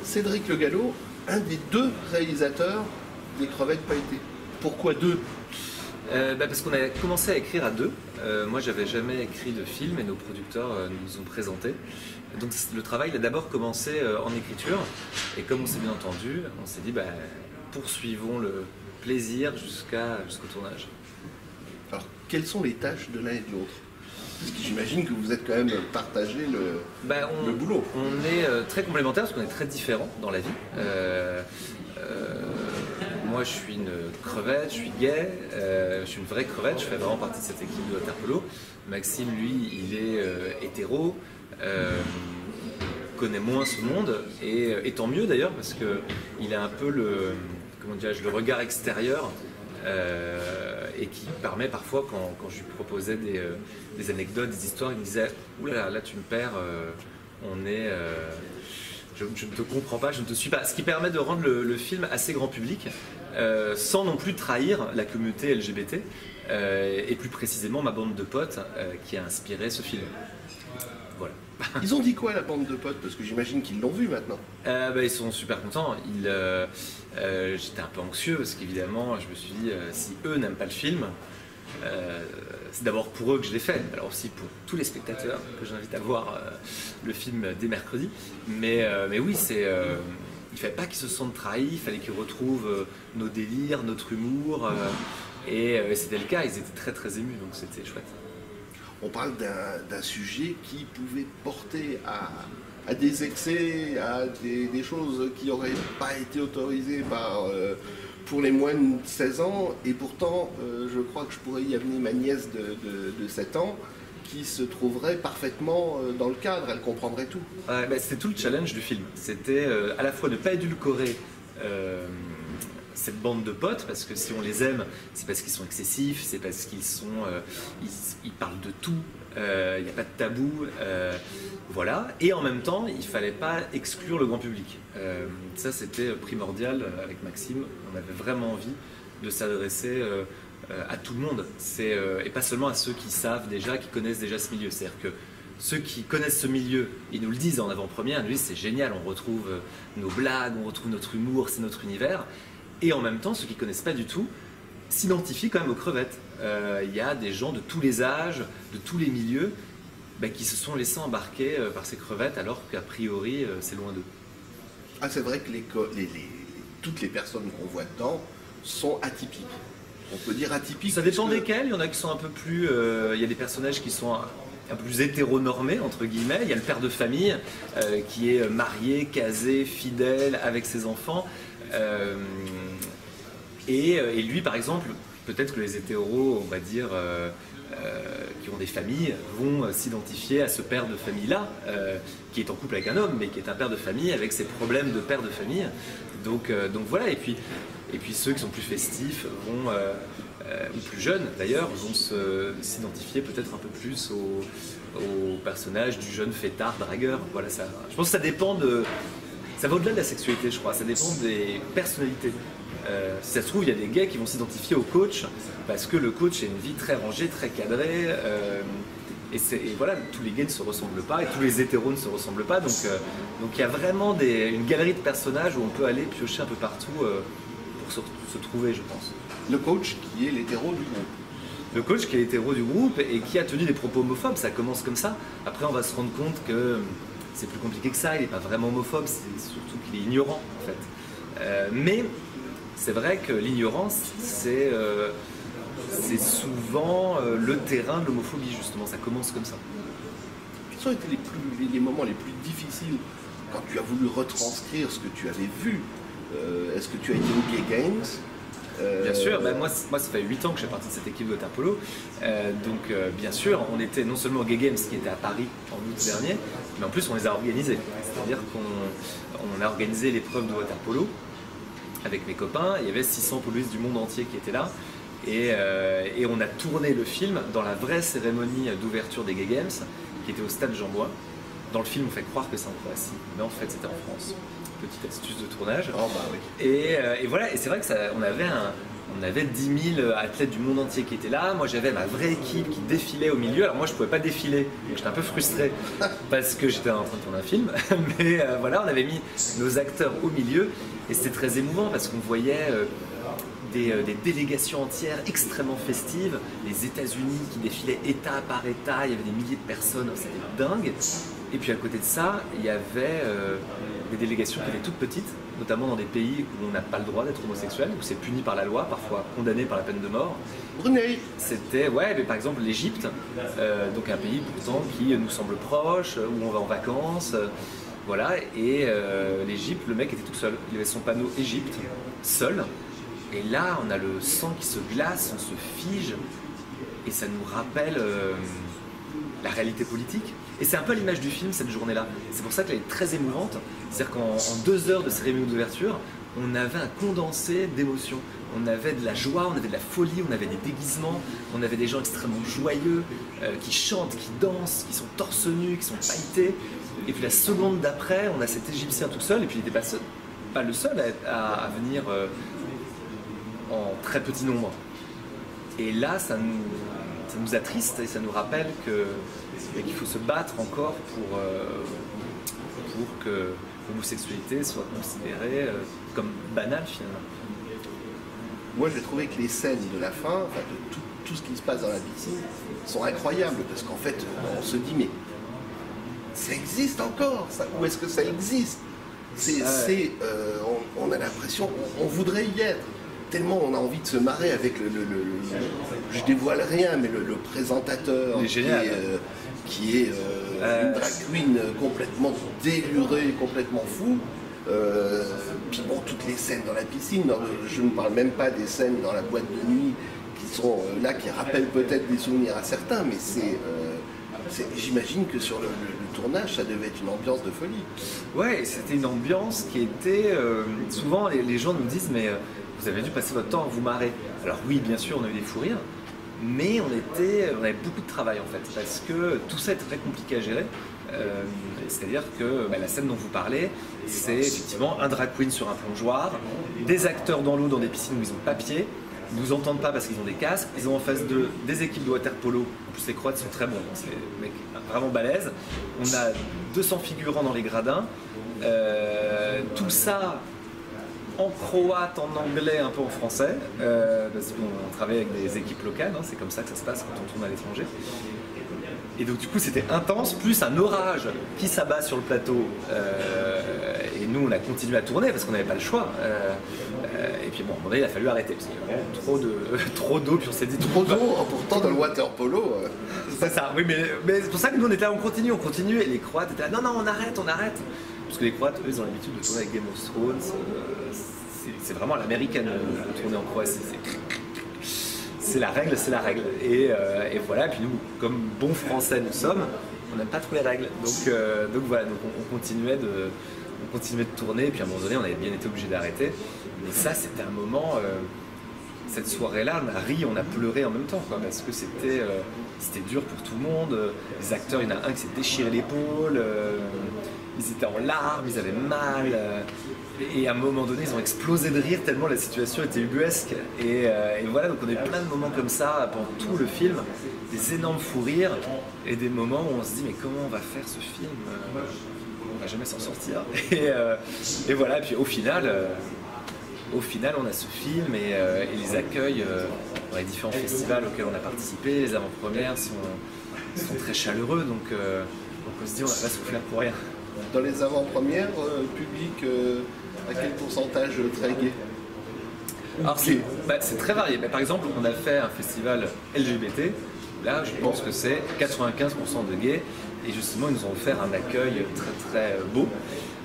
Cédric Le Gallo, un des deux réalisateurs des Crevettes Pailletées. Pourquoi deux? Parce qu'on a commencé à écrire à deux. Moi, j'avais jamais écrit de film et nos producteurs nous ont présenté. Donc le travail a d'abord commencé en écriture. Et comme on s'est bien entendu, on s'est dit poursuivons le plaisir jusqu'au tournage. Alors, quelles sont les tâches de l'un et de l'autre? Parce que j'imagine que vous êtes quand même partagé le boulot. On est très complémentaires parce qu'on est très différents dans la vie. Moi, je suis une crevette, je suis gay, je suis une vraie crevette, je fais vraiment partie de cette équipe de water polo. Maxime, lui, il est hétéro, connaît moins ce monde, et tant mieux d'ailleurs, parce qu'il a un peu le regard extérieur, et qui permet parfois, quand je lui proposais des anecdotes, des histoires, il me disait « Ouh là, là tu me perds, je ne te comprends pas, je ne te suis pas ». Ce qui permet de rendre le film assez grand public, sans non plus trahir la communauté LGBT, et plus précisément ma bande de potes qui a inspiré ce film. Voilà. Ils ont dit quoi, la bande de potes? Parce que j'imagine qu'ils l'ont vu maintenant. Ils sont super contents. J'étais un peu anxieux parce qu'évidemment, je me suis dit, si eux n'aiment pas le film, c'est d'abord pour eux que je l'ai fait, alors aussi pour tous les spectateurs que j'invite à voir le film dès mercredi. Mais oui, il ne fallait pas qu'ils se sentent trahis, il fallait qu'ils retrouvent nos délires, notre humour. Et c'était le cas, ils étaient très très émus, donc c'était chouette. On parle d'un sujet qui pouvait porter à des excès, à des choses qui n'auraient pas été autorisées pour les moins de 16 ans. Et pourtant, je crois que je pourrais y amener ma nièce de 7 ans qui se trouverait parfaitement dans le cadre, elle comprendrait tout. C'était tout le challenge du film. C'était à la fois ne pas édulcorer cette bande de potes, parce que si on les aime, c'est parce qu'ils sont excessifs, c'est parce qu'ils ils parlent de tout, il n'y a pas de tabou, voilà. Et en même temps, il ne fallait pas exclure le grand public. Ça, c'était primordial avec Maxime. On avait vraiment envie de s'adresser à tout le monde, et pas seulement à ceux qui savent déjà, qui connaissent déjà ce milieu. C'est-à-dire que ceux qui connaissent ce milieu, ils nous le disent en avant-première, ils nous disent c'est génial, on retrouve nos blagues, on retrouve notre humour, c'est notre univers. Et en même temps, ceux qui ne connaissent pas du tout s'identifient quand même aux crevettes. Il y a des gens de tous les âges, de tous les milieux, qui se sont laissés embarquer par ces crevettes, alors qu'a priori, c'est loin d'eux. Ah, c'est vrai que toutes les personnes qu'on voit dedans sont atypiques. On peut dire atypiques. Ça dépend desquels. Il y en a qui sont un peu plus... il y a des personnages qui sont un peu plus hétéronormés, entre guillemets. Il y a le père de famille qui est marié, casé, fidèle, avec ses enfants. Et lui, par exemple, peut-être que les hétéros, on va dire, qui ont des familles, vont s'identifier à ce père de famille-là, qui est en couple avec un homme, mais qui est un père de famille avec ses problèmes de père de famille. Donc voilà, et puis ceux qui sont plus festifs vont, ou plus jeunes d'ailleurs, vont s'identifier peut-être un peu plus au personnage du jeune fêtard dragueur. Voilà, ça, je pense que ça dépend de... Ça va au-delà de la sexualité, je crois, ça dépend des personnalités. Si ça se trouve, il y a des gays qui vont s'identifier au coach parce que le coach a une vie très rangée, très cadrée. Et voilà, tous les gays ne se ressemblent pas et tous les hétéros ne se ressemblent pas. Donc il y a vraiment une galerie de personnages où on peut aller piocher un peu partout pour se trouver, je pense. Le coach qui est l'hétéro du groupe. Le coach qui est l'hétéro du groupe et qui a tenu des propos homophobes, ça commence comme ça. Après, on va se rendre compte que c'est plus compliqué que ça, il n'est pas vraiment homophobe, c'est surtout qu'il est ignorant en fait. Mais c'est vrai que l'ignorance, c'est souvent le terrain de l'homophobie justement, ça commence comme ça. Quels ont été les moments les plus difficiles quand tu as voulu retranscrire ce que tu avais vu? Est-ce que tu as été au Gay Games? Bien sûr, moi ça fait 8 ans que je fais partie de cette équipe de water polo, donc bien sûr on était non seulement au Gay Games qui était à Paris en août dernier, mais en plus on les a organisés, c'est-à-dire qu'on a organisé l'épreuve de water polo avec mes copains, il y avait 600 poloistes du monde entier qui étaient là, et on a tourné le film dans la vraie cérémonie d'ouverture des Gay Games qui était au stade Jean-Bouin. Dans le film on fait croire que c'est en Croatie, mais en fait c'était en France. Petite astuce de tournage. Oh bah oui. Et voilà, et c'est vrai que on avait on avait 10 000 athlètes du monde entier qui étaient là. Moi, j'avais ma vraie équipe qui défilait au milieu. Alors moi, je pouvais pas défiler. J'étais un peu frustré parce que j'étais en train de tourner un film. Mais voilà, on avait mis nos acteurs au milieu et c'était très émouvant parce qu'on voyait des délégations entières extrêmement festives, les États-Unis qui défilaient État par État, il y avait des milliers de personnes, c'était dingue. Et puis à côté de ça, il y avait des délégations qui étaient toutes petites, notamment dans des pays où on n'a pas le droit d'être homosexuel, où c'est puni par la loi, parfois condamné par la peine de mort. Brunei. C'était, ouais, mais par exemple l'Égypte, donc un pays pourtant qui nous semble proche, où on va en vacances, voilà. Et l'Égypte, le mec était tout seul, il avait son panneau Égypte, seul. Et là, on a le sang qui se glace, on se fige, et ça nous rappelle la réalité politique. Et c'est un peu l'image du film, cette journée-là. C'est pour ça qu'elle est très émouvante. C'est-à-dire qu'en 2 heures de cérémonie d'ouverture, on avait un condensé d'émotions. On avait de la joie, on avait de la folie, on avait des déguisements, on avait des gens extrêmement joyeux, qui chantent, qui dansent, qui sont torse nus, qui sont pailletés. Et puis la seconde d'après, on a cet Égyptien tout seul, et puis il n'était pas le seul à venir en très petit nombre. Et là, ça nous attriste et ça nous rappelle qu'il faut se battre encore pour que l'homosexualité soit considérée comme banale finalement. Moi, j'ai trouvé que les scènes de la fin, enfin, de tout ce qui se passe dans la piscine, sont incroyables parce qu'en fait, on se dit mais ça existe encore ça, où est-ce que ça existe? On a l'impression, on voudrait y être. Tellement on a envie de se marrer avec je dévoile rien, mais le présentateur qui est une drag queen complètement délurée, complètement fou. Puis bon, toutes les scènes dans la piscine, je ne parle même pas des scènes dans la boîte de nuit qui sont là, qui rappellent peut-être des souvenirs à certains, mais j'imagine que sur le tournage, ça devait être une ambiance de folie. Ouais, c'était une ambiance qui était... souvent, les gens nous disent, mais vous avez dû passer votre temps à vous marrer. Alors oui, bien sûr, on a eu des fous rires, mais on avait beaucoup de travail en fait, parce que tout ça était très compliqué à gérer. C'est-à-dire que la scène dont vous parlez, c'est effectivement un drag queen sur un plongeoir, des acteurs dans l'eau dans des piscines où ils ont pas pied, ils ne nous entendent pas parce qu'ils ont des casques, ils ont en face d'eux des équipes de water polo, en plus les Croates sont très bons, c'est des mecs vraiment balèzes, on a 200 figurants dans les gradins, tout ça en croate, en anglais, un peu en français, parce qu'on travaille avec des équipes locales, hein, c'est comme ça que ça se passe quand on tourne à l'étranger. Et donc du coup c'était intense, plus un orage qui s'abat sur le plateau, et nous on a continué à tourner parce qu'on n'avait pas le choix. Et puis bon, à un moment donné, il a fallu arrêter parce qu'il y avait vraiment trop d'eau, puis on s'est dit trop d'eau, pourtant dans le water polo. C'est ça, oui, mais c'est pour ça que nous on était là, on continue, et les Croates étaient là, non, on arrête. Parce que les Croates, eux, ils ont l'habitude de tourner avec Game of Thrones, c'est vraiment l'américaine de tourner en Croatie. C'est la règle. Et voilà, puis nous, comme bons Français nous sommes, on n'aime pas trop les règles. Donc voilà, on continuait de tourner, et puis à un moment donné, on avait bien été obligé d'arrêter. Mais ça, c'était un moment, cette soirée-là, on a ri, on a pleuré en même temps, quoi, parce que c'était dur pour tout le monde. Les acteurs, il y en a un qui s'est déchiré l'épaule, ils étaient en larmes, ils avaient mal. Et à un moment donné, ils ont explosé de rire tellement la situation était ubuesque. Et voilà, donc on a eu plein de moments comme ça pendant tout le film, des énormes fous rires et des moments où on se dit mais comment on va faire ce film, on va jamais s'en sortir. Et voilà, et puis au final, on a ce film et les accueils dans les différents festivals auxquels on a participé, les avant-premières sont très chaleureux, donc on se dit on n'a pas souffert pour rien. Dans les avant-premières, public, à quel pourcentage très gay? Alors c'est très varié. Mais par exemple, on a fait un festival LGBT. Là, je pense que c'est 95% de gays. Et justement, ils nous ont offert un accueil très très beau,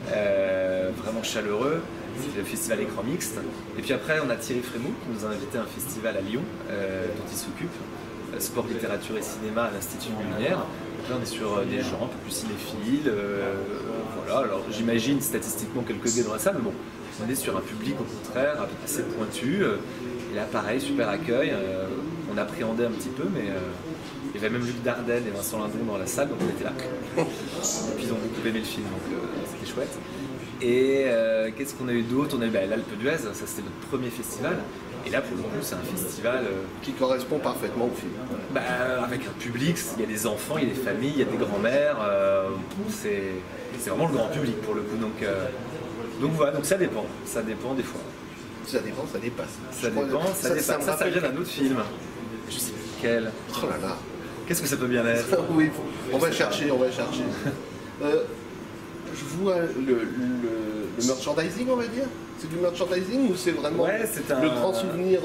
vraiment chaleureux. C'est le festival Écran Mixte. Et puis après, on a Thierry Frémaux qui nous a invité à un festival à Lyon, dont il s'occupe. Sport, littérature et cinéma à l'Institut Lumière. Donc là, on est sur des gens un peu plus cinéphiles. Voilà, alors j'imagine statistiquement quelques gays dans la salle, mais bon, on est sur un public au contraire assez pointu. Et là, pareil, super accueil. On appréhendait un petit peu, mais il y avait même Luc Dardenne et Vincent Lindon dans la salle, donc on était là. Et puis ils ont beaucoup aimé le film, donc c'était chouette. Et qu'est-ce qu'on a eu d'autre? On a eu l'Alpe d'Huez, ça c'était notre premier festival. Et là, pour le coup, c'est un festival qui correspond parfaitement au film. Avec un public, il y a des enfants, il y a des familles, il y a des grands-mères. C'est vraiment le grand public pour le coup. Donc voilà, donc ça dépend des fois. Ça dépend, ça dépasse. Ça dépend, ça vient d'un autre film. Je sais plus lequel. Oh là là. Qu'est-ce que ça peut bien être? Oui, on va chercher. Je vois le merchandising, on va dire. C'est du merchandising ou c'est vraiment le grand souvenir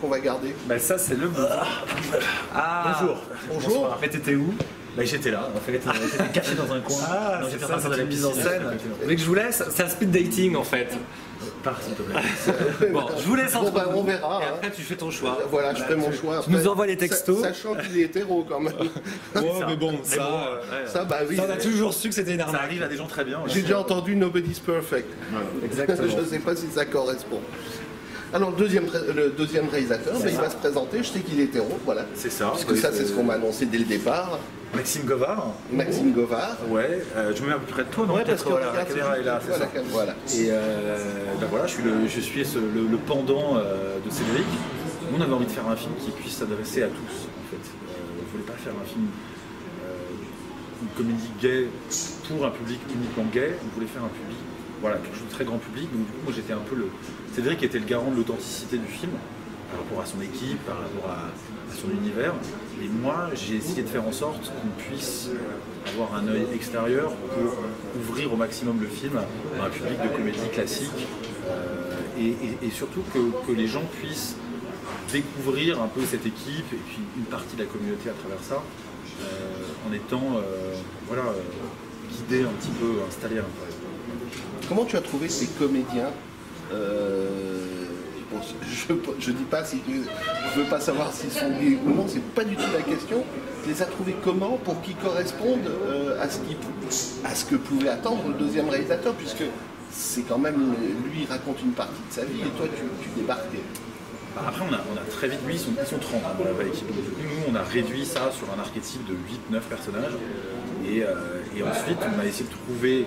qu'on va garder? Ça, c'est le Bonjour. En fait, t'étais où? J'étais là, en fait, j'étais caché dans un coin. J'étais en train de faire de la mise en scène. Vous voulez que je vous laisse? C'est un speed dating en fait. Pars, s'il te plaît. Bon, je vous laisse entre on verra. Et après, tu fais ton choix. Voilà, je fais mon choix. Tu nous envoies les textos. Sachant qu'il est hétéro quand même. Mais bon, ça, oui. Ça, on a toujours su que c'était une arnaque. Ça arrive à des gens très bien. J'ai déjà entendu Nobody's Perfect. Exactement. Je ne sais pas si ça correspond. Alors le deuxième réalisateur, il va se présenter, je sais qu'il est hétéro, voilà. C'est ça. Parce que ça c'est ce qu'on m'a annoncé dès le départ. Maxime Govard. Maxime Govard. Ouais, je me mets à peu près de toi, non? Ouais, parce que la caméra est là, c'est ça. Voilà. Et voilà, je suis le pendant de Cédric. On avait envie de faire un film qui puisse s'adresser à tous, en fait. On ne voulait pas faire un film, une comédie gay pour un public uniquement gay. On voulait faire un public, voilà, quelque chose de très grand public. Donc du coup, moi j'étais un peu Cédric était le garant de l'authenticité du film, par rapport à son équipe, par rapport à son univers. Et moi, j'ai essayé de faire en sorte qu'on puisse avoir un œil extérieur pour ouvrir au maximum le film à un public de comédie classique et surtout que les gens puissent découvrir un peu cette équipe et puis une partie de la communauté à travers ça en étant guidé un petit peu, installé à l'intérieur. Comment tu as trouvé ces comédiens? Je dis pas si je veux pas savoir s'ils sont gays ou non, c'est pas du tout la question. Tu les as trouvés comment pour qu'ils correspondent à ce que pouvait attendre le deuxième réalisateur, puisque c'est quand même lui il raconte une partie de sa vie et toi tu débarques. Après on a très vite, lui ils sont 30 dans la vraie équipe. Donc, du coup nous on a réduit ça sur un archétype de 8-9 personnages et ensuite on a essayé de trouver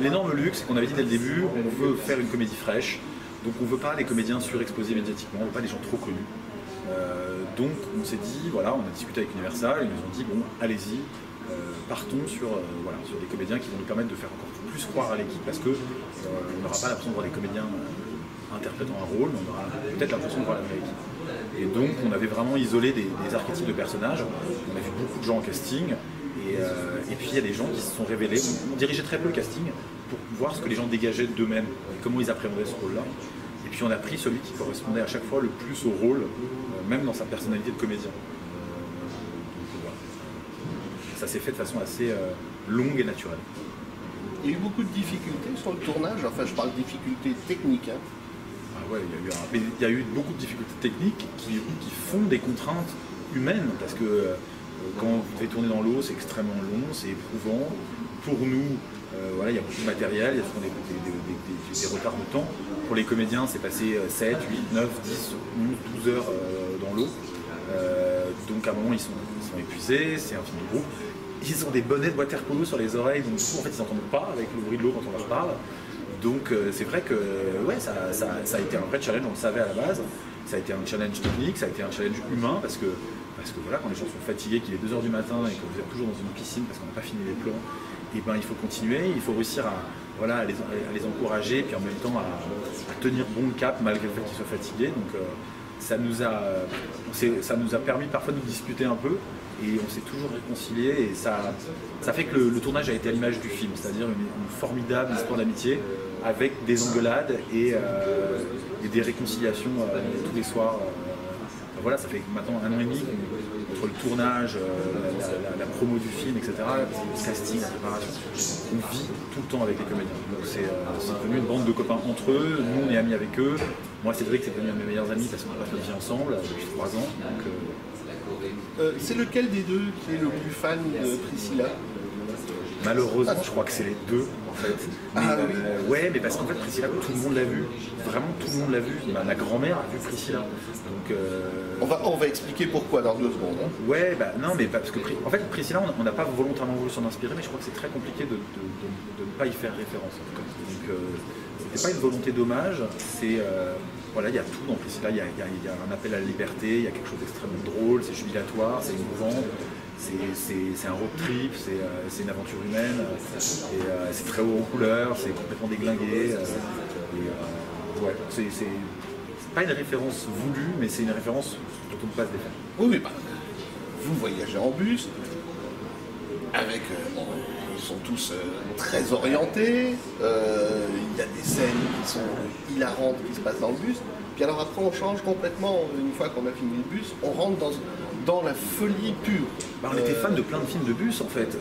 l'énorme luxe qu'on avait dit dès le début, on veut faire une comédie fraîche. Donc on ne veut pas les comédiens surexposés médiatiquement, on ne veut pas des gens trop connus. Donc on s'est dit, voilà, on a discuté avec Universal, ils nous ont dit, bon, allez-y, partons sur des comédiens qui vont nous permettre de faire encore plus croire à l'équipe parce qu'on n'aura pas l'impression de voir des comédiens interprétant un rôle, mais on aura peut-être l'impression de voir la vraie équipe. Et donc on avait vraiment isolé des archétypes de personnages, on a vu beaucoup de gens en casting, et puis il y a des gens qui se sont révélés, on dirigeait très peu le casting pour voir ce que les gens dégageaient d'eux-mêmes, comment ils appréhendaient ce rôle-là. Et puis on a pris celui qui correspondait à chaque fois le plus au rôle, même dans sa personnalité de comédien. Donc voilà. Ça s'est fait de façon assez longue et naturelle. Il y a eu beaucoup de difficultés sur le tournage, enfin je parle de difficultés techniques. Ah ouais, il y a eu beaucoup de difficultés techniques qui font des contraintes humaines, parce que quand vous devez tourner dans l'eau, c'est extrêmement long, c'est éprouvant. Pour nous, il y a beaucoup de matériel, il y a souvent des retards de temps. Pour les comédiens, c'est passé 7, 8, 9, 10, 11, 12 heures dans l'eau. Donc à un moment, ils sont épuisés, c'est un film de groupe. Ils ont des bonnets de water polo sur les oreilles, donc du coup, en fait, ils n'entendent pas avec le bruit de l'eau quand on leur parle. Donc c'est vrai que ça a été un vrai challenge, on le savait à la base. Ça a été un challenge technique, ça a été un challenge humain, parce que voilà, quand les gens sont fatigués, qu'il est 2 h du matin et que vous êtes toujours dans une piscine parce qu'on n'a pas fini les plans, et il faut continuer, il faut réussir à les encourager, puis en même temps à tenir bon le cap malgré le fait qu'ils soient fatigués. Donc ça nous a permis parfois de nous disputer un peu, et on s'est toujours réconciliés, et ça fait que le tournage a été à l'image du film, c'est-à-dire une formidable histoire d'amitié avec des engueulades et des réconciliations tous les soirs. Voilà, ça fait maintenant 1 an et demi entre le tournage, la promo du film, etc., le casting, la préparation, on vit tout le temps avec les comédiens. Donc c'est devenu une bande de copains entre eux, nous on est amis avec eux. Moi Cédric c'est devenu un de mes meilleurs amis parce qu'on passe notre vie ensemble depuis 3 ans. C'est lequel des deux qui est le plus fan de Priscilla? Malheureusement, je crois que c'est les deux en fait. Mais, ouais, mais parce qu'en fait, Priscilla, tout le monde l'a vu. Vraiment, tout le monde l'a vu. La grand-mère a vu Priscilla. Donc, on va expliquer pourquoi dans 2 secondes. Hein. Ouais, non, mais parce que en fait, Priscilla, on n'a pas volontairement voulu s'en inspirer, mais je crois que c'est très compliqué de ne pas y faire référence. En tout cas. Donc, c'était pas une volonté d'hommage, c'est voilà, il y a tout dans Priscilla, il y a un appel à la liberté, il y a quelque chose d'extrêmement drôle, c'est jubilatoire, c'est émouvant, c'est un road trip, c'est une aventure humaine, et c'est très haut en couleurs, c'est complètement déglingué, ouais, c'est pas une référence voulue, mais c'est une référence dont on ne peut pas se défaire. Oui, oui, bah, vous voyagez en bus, avec, bon, ils sont tous très orientés, il y a des scènes qui sont hilarantes qui se passent dans le bus, puis alors après on change complètement, une fois qu'on a fini le bus, on rentre dans la folie pure. Bah, on était fan de plein de films de bus en fait,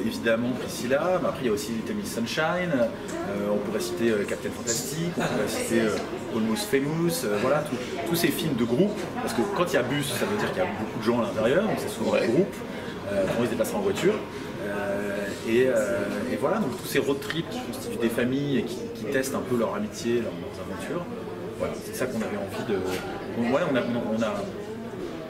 évidemment Priscilla, mais après il y a aussi Little Miss Sunshine, on pourrait citer Captain Fantastic, on pourrait citer Almost Famous, voilà, tous ces films de groupe, parce que quand il y a bus, ça veut dire qu'il y a beaucoup de gens à l'intérieur, donc c'est souvent un groupe, quand ils se déplacent en voiture. Et voilà, donc tous ces road trips qui constituent des familles et qui testent un peu leur amitié, leurs aventures, voilà, c'est ça qu'on avait envie de... Ouais, on a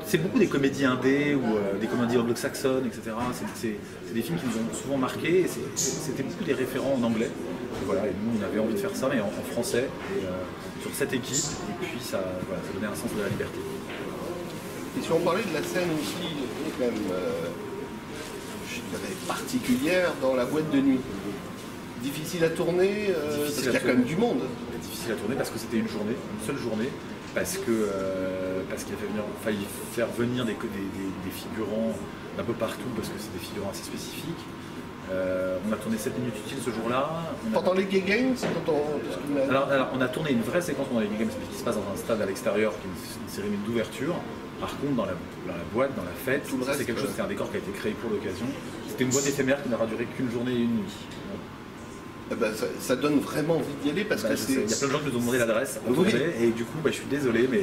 c'est beaucoup des comédies indées ou des comédies anglo-saxonnes, etc. C'est des films qui nous ont souvent marqués, et c'était beaucoup des référents en anglais. Et voilà, et nous on avait envie de faire ça, mais en français, et, sur cette équipe, et puis ça donnait un sens de la liberté. Et si on parlait de la scène aussi, qui est quand même, je dirais, particulière dans la boîte de nuit. Difficile à tourner, parce qu'il y a quand même du monde. Difficile à tourner parce que c'était une seule journée, parce qu'il a fallu faire venir des figurants d'un peu partout, parce que c'est des figurants assez spécifiques. On a tourné 7 minutes utiles ce jour-là. Pendant les Gay Games, alors, on a tourné une vraie séquence pendant les Gay Games qui se passe dans un stade à l'extérieur, qui est une cérémonie d'ouverture. Par contre, dans la boîte, dans la fête, c'est quelque chose, c'est un décor qui a été créé pour l'occasion. C'était une boîte éphémère qui n'aura duré qu'une journée et une nuit. Eh ben, ça donne vraiment envie d'y aller parce que c'est... Il y a plein de gens qui nous ont demandé l'adresse, et du coup je suis désolé, mais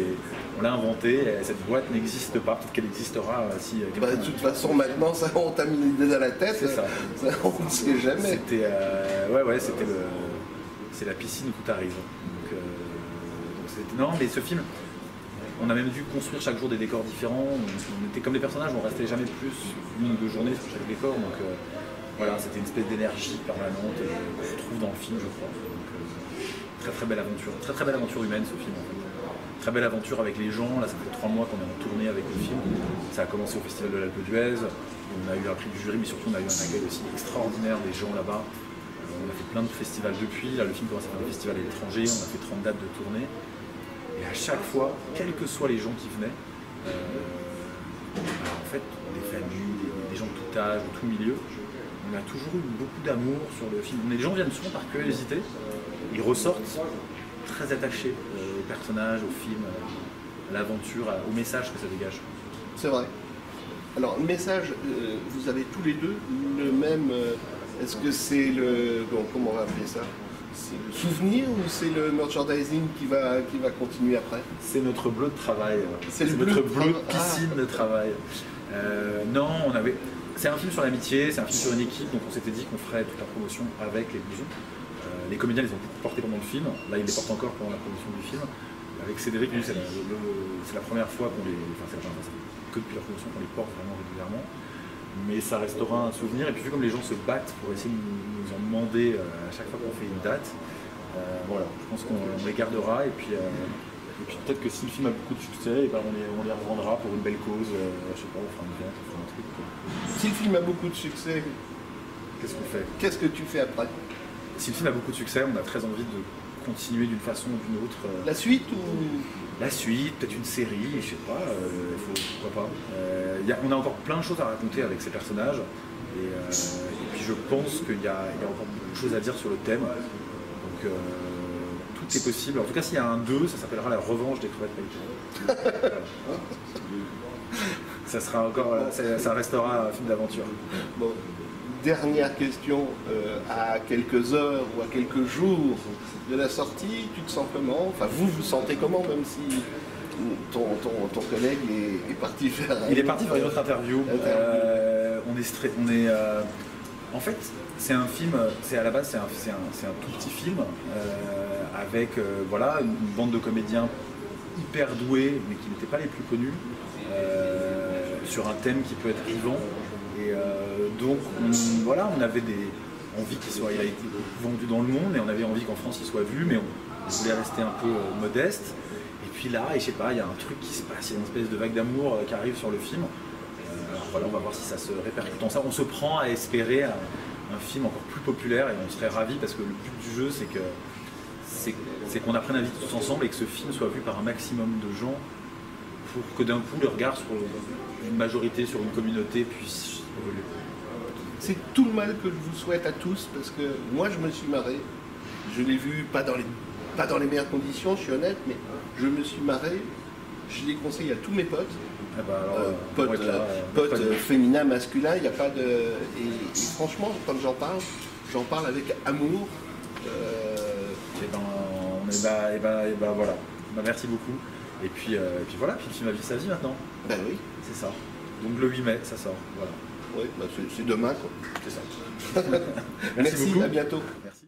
on l'a inventée, cette boîte n'existe pas, peut-être qu'elle existera si... de toute façon maintenant on t'a mis l'idée dans la tête, c'est ça. On ne sait jamais. C'était c'est la piscine Coutarise. Non, mais ce film, on a même dû construire chaque jour des décors différents, on était comme les personnages, on restait jamais plus 1 ou 2 journées sur chaque décor, donc... Voilà, c'était une espèce d'énergie permanente qu'on retrouve dans le film, je crois. Donc, très belle aventure, très belle aventure humaine ce film en fait. Très belle aventure avec les gens, là ça fait 3 mois qu'on est en tournée avec le film. Ça a commencé au Festival de l'Alpe d'Huez, on a eu un prix du jury, mais surtout on a eu un accueil aussi extraordinaire des gens là-bas. On a fait plein de festivals depuis, là le film commence à faire des festivals à l'étranger, on a fait 30 dates de tournée. Et à chaque fois, quels que soient les gens qui venaient, en fait, des familles, des gens de tout âge, de tout milieu, on a toujours eu beaucoup d'amour sur le film. Les gens viennent souvent par curiosité, ils ressortent très attachés aux personnages, au film, à l'aventure, au message que ça dégage. C'est vrai. Alors, le message, vous avez tous les deux le même... Est-ce que c'est le... Comment on va appeler ça? C'est le souvenir ou c'est le merchandising qui va continuer après? C'est notre bleu de travail. C'est notre bleu de piscine de travail. Non, on avait... C'est un film sur l'amitié, c'est un film sur une équipe, donc on s'était dit qu'on ferait toute la promotion avec les blousons. Les comédiens les ont beaucoup portés pendant le film, là ils les portent encore pendant la promotion du film. Avec Cédric, c'est la première fois qu'on les... Enfin c'est la première fois que depuis la promotion qu'on les porte vraiment régulièrement. Mais ça restera un souvenir, et puis vu comme les gens se battent pour essayer de nous en demander à chaque fois qu'on fait une date, voilà, je pense qu'on les gardera, et puis peut-être que si le film a beaucoup de succès, et ben on les revendra pour une belle cause, je sais pas, on fera une vente, on fera un truc. Si le film a beaucoup de succès, qu'est-ce qu'on fait? Qu'est-ce que tu fais après? Si le film a beaucoup de succès, on a très envie de continuer d'une façon ou d'une autre. La suite ou... La suite, peut-être une série, je sais pas, pourquoi pas. On a encore plein de choses à raconter avec ces personnages, et puis je pense qu'il y a encore beaucoup de choses à dire sur le thème. Donc tout est possible. En tout cas, s'il y a un 2, ça s'appellera La Revanche des crevettes pailletées. Ça sera encore, ça restera un film d'aventure. Bon, dernière question, à quelques heures ou à quelques jours de la sortie, tu te sens comment? Enfin, vous sentez comment, même si ton collègue est parti faire... Il est parti faire une autre interview. En fait, c'est un film, à la base, c'est un tout petit film avec voilà, une bande de comédiens hyper doués, mais qui n'étaient pas les plus connus, sur un thème qui peut être vivant. Et donc, voilà, on avait envie il a été vendu dans le monde et on avait envie qu'en France il soit vu, mais on voulait rester un peu modeste. Et puis là, je sais pas, il y a un truc qui se passe, il y a une espèce de vague d'amour qui arrive sur le film. Alors voilà, on va voir si ça se répercute en ça. On se prend à espérer un film encore plus populaire et on serait ravis parce que le but du jeu, c'est qu'on apprenne à vivre tous ensemble et que ce film soit vu par un maximum de gens pour que d'un coup le regard sur une majorité, sur une communauté puisse évoluer. C'est tout le mal que je vous souhaite à tous parce que moi je me suis marré. Je l'ai vu pas dans les meilleures conditions, je suis honnête, mais je me suis marré. Je les conseille à tous mes potes. Ah bah alors, potes féminins, masculins, il n'y a pas de. Et franchement, quand j'en parle avec amour. Voilà. Bah, merci beaucoup. Et puis voilà, puis le film a vu sa vie maintenant. Ben oui. C'est ça. Donc le 8 mai, ça sort. Voilà. Oui, bah c'est demain quoi. C'est ça. Merci beaucoup. À bientôt. Merci.